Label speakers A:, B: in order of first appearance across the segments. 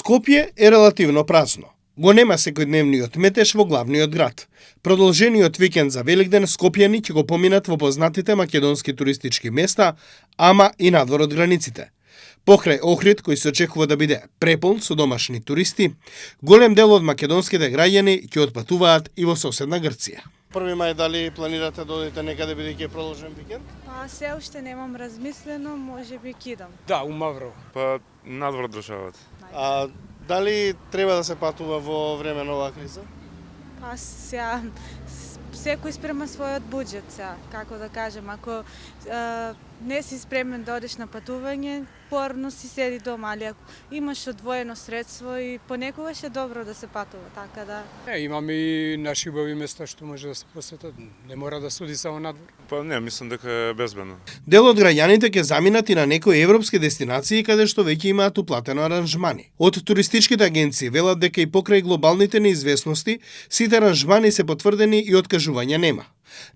A: Скопје е релативно празно. Го нема секојдневниот метеж во главниот град. Продолжениот викенд за Великден скопјани ќе го поминат во познатите македонски туристички места, ама и надвор од границите. Покрај Охрид, кој се очекува да биде преполн со домашни туристи, голем дел од македонските граѓани ќе отпатуваат и во соседна Грција. 1 мај дали планирате да одите некаде бидејќи е продолжен викенд?
B: Се уште немам размислено, може би кидам.
C: Да, у Мавро.
D: Надвор државата.
A: Дали треба да се патува во време на оваа криза?
B: Сега секој спрема својот буџет сега, како да кажем, ако не си спремен да одиш на патување, порно си седи дома, али ако имаш одвоено средство и понекогаш е добро да се патува, така да.
C: Имаме и наши убави места што може да се посетат, не мора да суди само надвор.
D: Не, мислам дека е безбедно.
A: Дел од граѓаните ќе заминат и на некои европски дестинации каде што веќе имаат уплатено аранжмани. Од туристичките агенции велат дека и покрај глобалните неизвестности, сите аранжмани се потврдени и откажувања нема.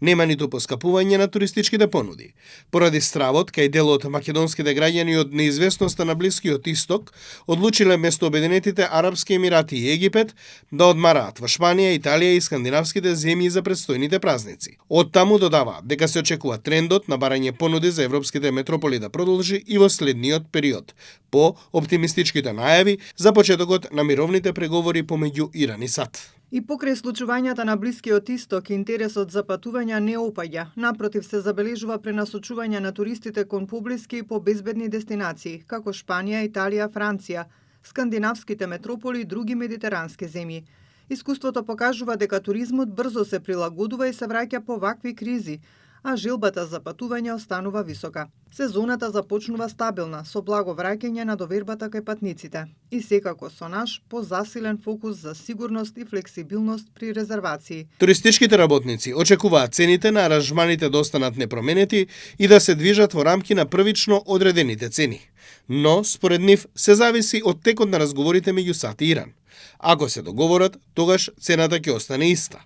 A: Нема ниту поскапување на туристичките понуди. Поради стравот, кај дел од македонските граѓани од неизвестноста на Блискиот Исток, одлучиле место Обединетите Арапски Емирати и Египет да одмараат во Шпанија, Италија и скандинавските земји за предстојните празници. Од таму додаваат дека се очекува трендот на барање понуди за европските метрополи да продолжи и во следниот период, по оптимистичките најави за почетокот на мировните преговори помеѓу Иран и САД.
E: И покрај случувањата на Блискиот Исток, интересот за патувања не опаѓа. Напротив, се забележува пренасочување на туристите кон поблиски и побезбедни дестинации, како Шпанија, Италија, Франција, скандинавските метрополи и други медитерански земји. Искуството покажува дека туризмот брзо се прилагодува и се враќа по вакви кризи, а жилбата за патување останува висока. Сезоната започнува стабилна, со благо враќање на довербата кај патниците. И секако со наш позасилен фокус за сигурност и флексибилност при резервации.
A: Туристичките работници очекуваат цените на аранжманите да останат непроменети и да се движат во рамки на првично одредените цени. Но, според нив, се зависи од текот на разговорите меѓу САД и Иран. Ако се договорат, тогаш цената ќе остане иста.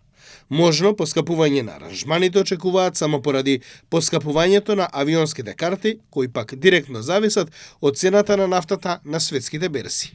A: Можно поскапување на аранжманите очекуваат само поради поскапувањето на авионските карти, кои пак директно зависат од цената на нафтата на светските берзи.